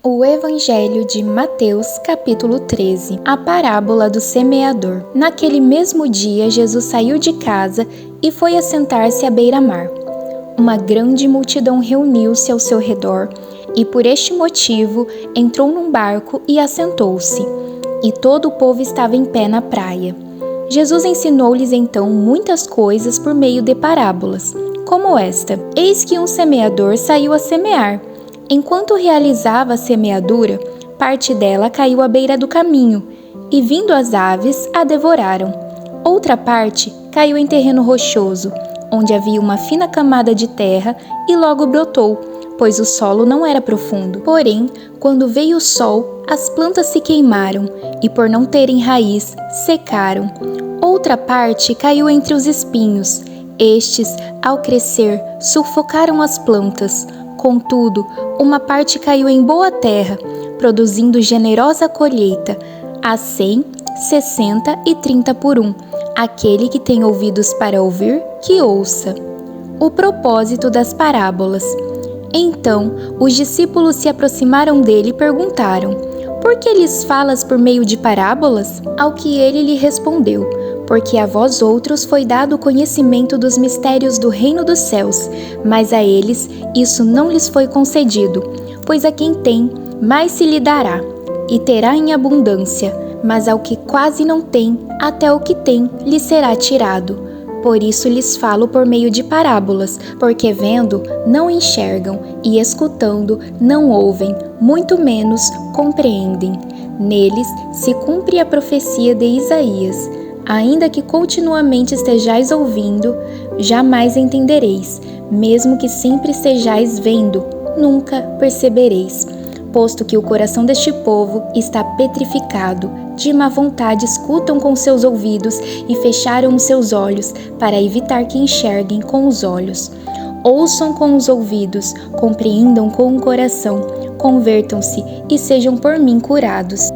O Evangelho de Mateus, capítulo 13, a parábola do semeador. Naquele mesmo dia, Jesus saiu de casa e foi assentar-se à beira-mar. Uma grande multidão reuniu-se ao seu redor e, por este motivo, entrou num barco e assentou-se. E todo o povo estava em pé na praia. Jesus ensinou-lhes então muitas coisas por meio de parábolas, como esta: Eis que um semeador saiu a semear. Enquanto realizava a semeadura, parte dela caiu à beira do caminho, e vindo as aves, a devoraram. Outra parte caiu em terreno rochoso, onde havia uma fina camada de terra, e logo brotou, pois o solo não era profundo. Porém, quando veio o sol, as plantas se queimaram, e por não terem raiz, secaram. Outra parte caiu entre os espinhos. Estes, ao crescer, sufocaram as plantas. Contudo, uma parte caiu em boa terra, produzindo generosa colheita, a 100, 60 e 30 por um. Aquele que tem ouvidos para ouvir, que ouça. O propósito das parábolas. Então, os discípulos se aproximaram dele e perguntaram: Por que lhes falas por meio de parábolas? Ao que ele lhe respondeu: Porque a vós outros foi dado o conhecimento dos mistérios do reino dos céus, mas a eles isso não lhes foi concedido. Pois a quem tem, mais se lhe dará, e terá em abundância, mas ao que quase não tem, até o que tem lhe será tirado. Por isso lhes falo por meio de parábolas, porque vendo, não enxergam, e escutando, não ouvem, muito menos compreendem. Neles se cumpre a profecia de Isaías: Ainda que continuamente estejais ouvindo, jamais entendereis, mesmo que sempre estejais vendo, nunca percebereis. Posto que o coração deste povo está petrificado, de má vontade escutam com seus ouvidos e fecharam os seus olhos, para evitar que enxerguem com os olhos. Ouçam com os ouvidos, compreendam com o coração, convertam-se e sejam por mim curados.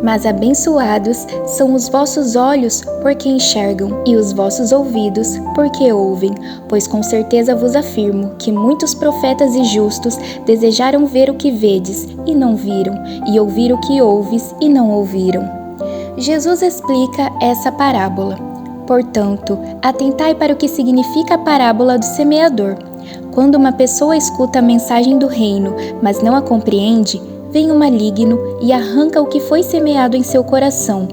Mas abençoados são os vossos olhos, porque enxergam, e os vossos ouvidos, porque ouvem. Pois com certeza vos afirmo que muitos profetas e justos desejaram ver o que vedes, e não viram, e ouvir o que ouves, e não ouviram. Jesus explica essa parábola. Portanto, atentai para o que significa a parábola do semeador. Quando uma pessoa escuta a mensagem do reino, mas não a compreende, vem o maligno e arranca o que foi semeado em seu coração.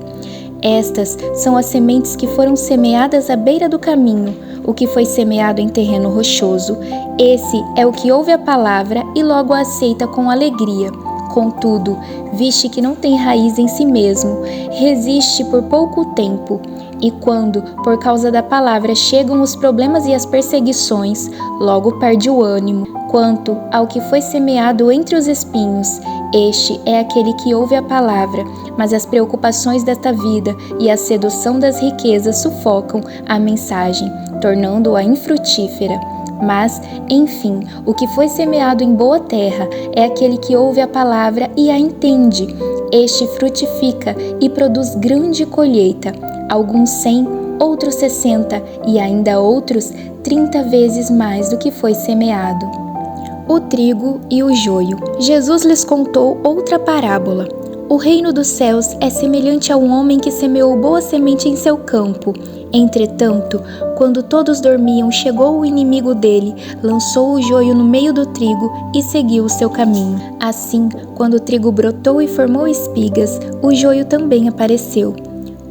Estas são as sementes que foram semeadas à beira do caminho, o que foi semeado em terreno rochoso. Esse é o que ouve a palavra e logo a aceita com alegria. Contudo, viste que não tem raiz em si mesmo, resiste por pouco tempo. E quando, por causa da palavra, chegam os problemas e as perseguições, logo perde o ânimo. Quanto ao que foi semeado entre os espinhos, este é aquele que ouve a palavra, mas as preocupações desta vida e a sedução das riquezas sufocam a mensagem, tornando-a infrutífera. Mas, enfim, o que foi semeado em boa terra é aquele que ouve a palavra e a entende. Este frutifica e produz grande colheita, alguns 100, outros 60 e ainda outros 30 vezes mais do que foi semeado. O trigo e o joio. Jesus lhes contou outra parábola. O reino dos céus é semelhante a um homem que semeou boa semente em seu campo. Entretanto, quando todos dormiam, chegou o inimigo dele, lançou o joio no meio do trigo e seguiu o seu caminho. Assim, quando o trigo brotou e formou espigas, o joio também apareceu.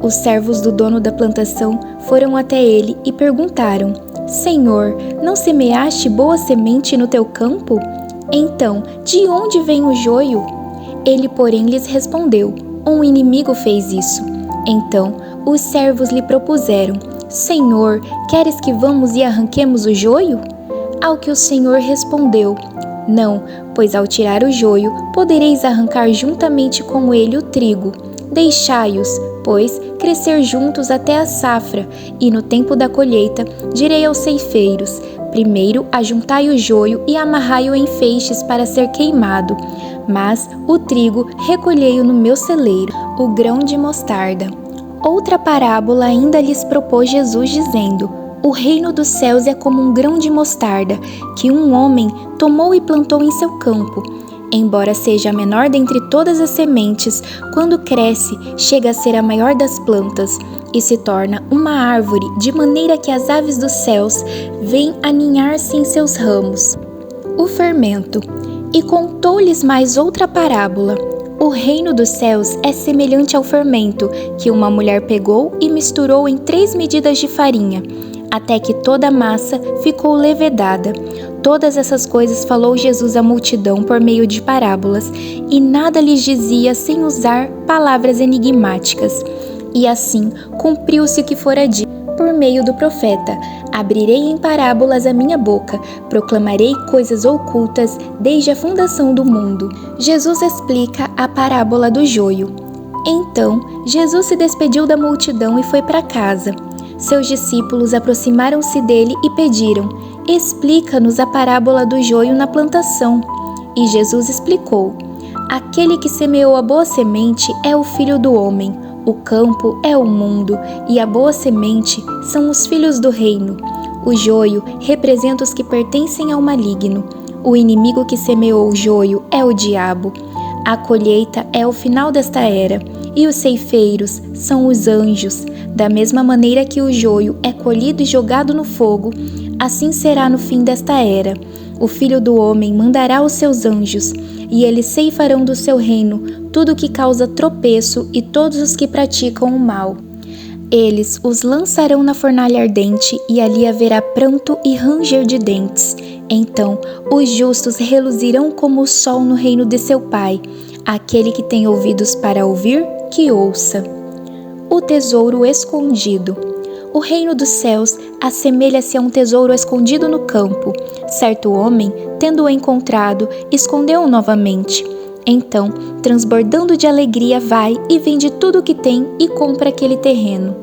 Os servos do dono da plantação foram até ele e perguntaram: Senhor, não semeaste boa semente no teu campo? Então, de onde vem o joio? Ele, porém, lhes respondeu: Um inimigo fez isso. Então, os servos lhe propuseram: Senhor, queres que vamos e arranquemos o joio? Ao que o Senhor respondeu: Não, pois ao tirar o joio, podereis arrancar juntamente com ele o trigo. Deixai-os, pois, crescer juntos até a safra, e no tempo da colheita direi aos ceifeiros: Primeiro ajuntai o joio e amarrai-o em feixes para ser queimado, mas o trigo recolhei-o no meu celeiro. O grão de mostarda. Outra parábola ainda lhes propôs Jesus, dizendo: O reino dos céus é como um grão de mostarda, que um homem tomou e plantou em seu campo. Embora seja a menor dentre todas as sementes, quando cresce, chega a ser a maior das plantas e se torna uma árvore, de maneira que as aves dos céus vêm aninhar-se em seus ramos. O fermento. E contou-lhes mais outra parábola. O reino dos céus é semelhante ao fermento, que uma mulher pegou e misturou em 3 medidas de farinha, até que toda a massa ficou levedada. Todas essas coisas falou Jesus à multidão por meio de parábolas, e nada lhes dizia sem usar palavras enigmáticas. E assim cumpriu-se o que fora dito por meio do profeta: abrirei em parábolas a minha boca, proclamarei coisas ocultas desde a fundação do mundo. Jesus explica a parábola do joio. Então, Jesus se despediu da multidão e foi para casa. Seus discípulos aproximaram-se dele e pediram: explica-nos a parábola do joio na plantação. E Jesus explicou: aquele que semeou a boa semente é o Filho do Homem. O campo é o mundo, e a boa semente são os filhos do reino. O joio representa os que pertencem ao maligno. O inimigo que semeou o joio é o diabo. A colheita é o final desta era, e os ceifeiros são os anjos. Da mesma maneira que o joio é colhido e jogado no fogo, assim será no fim desta era. O Filho do Homem mandará os seus anjos, e eles ceifarão do seu reino tudo o que causa tropeço e todos os que praticam o mal. Eles os lançarão na fornalha ardente, e ali haverá pranto e ranger de dentes. Então os justos reluzirão como o sol no reino de seu Pai. Aquele que tem ouvidos para ouvir, que ouça. O tesouro escondido. O reino dos céus assemelha-se a um tesouro escondido no campo. Certo homem, tendo-o encontrado, escondeu-o novamente. Então, transbordando de alegria, vai e vende tudo o que tem e compra aquele terreno.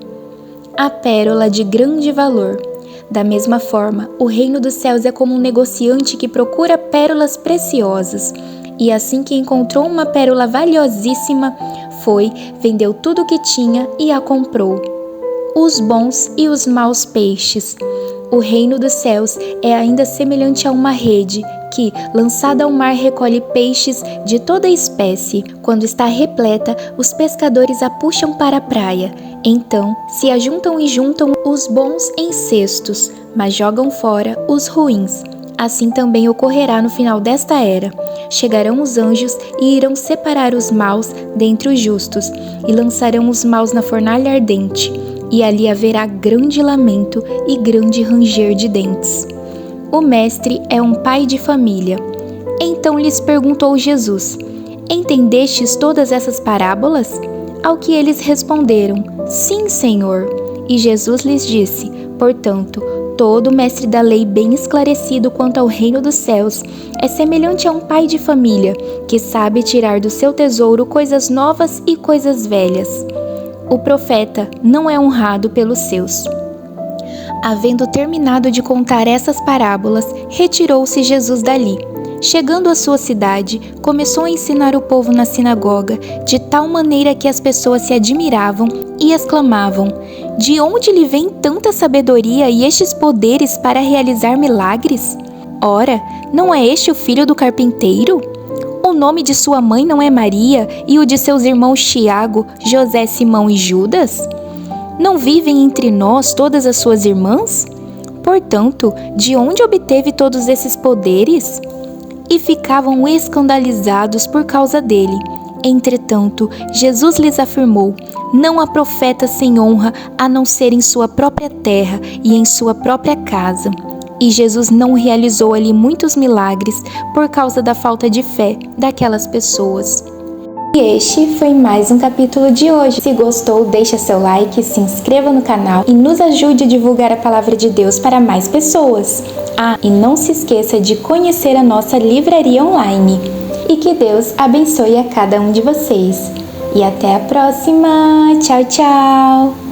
A pérola de grande valor. Da mesma forma, o reino dos céus é como um negociante que procura pérolas preciosas. E assim que encontrou uma pérola valiosíssima, foi, vendeu tudo o que tinha e a comprou. Os bons e os maus peixes. O reino dos céus é ainda semelhante a uma rede que, lançada ao mar, recolhe peixes de toda espécie. Quando está repleta, os pescadores a puxam para a praia. Então, se ajuntam e juntam os bons em cestos, mas jogam fora os ruins. Assim também ocorrerá no final desta era. Chegarão os anjos e irão separar os maus dentre os justos, e lançarão os maus na fornalha ardente. E ali haverá grande lamento e grande ranger de dentes. O mestre é um pai de família. Então lhes perguntou Jesus: entendestes todas essas parábolas? Ao que eles responderam: sim, Senhor. E Jesus lhes disse: portanto, todo mestre da lei bem esclarecido quanto ao reino dos céus é semelhante a um pai de família que sabe tirar do seu tesouro coisas novas e coisas velhas. O profeta não é honrado pelos seus. Havendo terminado de contar essas parábolas, retirou-se Jesus dali. Chegando à sua cidade, começou a ensinar o povo na sinagoga, de tal maneira que as pessoas se admiravam e exclamavam: de onde lhe vem tanta sabedoria e estes poderes para realizar milagres? Ora, não é este o filho do carpinteiro? O nome de sua mãe não é Maria, e o de seus irmãos Tiago, José, Simão e Judas? Não vivem entre nós todas as suas irmãs? Portanto, de onde obteve todos esses poderes? E ficavam escandalizados por causa dele. Entretanto, Jesus lhes afirmou: não há profeta sem honra a não ser em sua própria terra e em sua própria casa. E Jesus não realizou ali muitos milagres por causa da falta de fé daquelas pessoas. E este foi mais um capítulo de hoje. Se gostou, deixa seu like, se inscreva no canal e nos ajude a divulgar a palavra de Deus para mais pessoas. E não se esqueça de conhecer a nossa livraria online. E que Deus abençoe a cada um de vocês. E até a próxima. Tchau, tchau!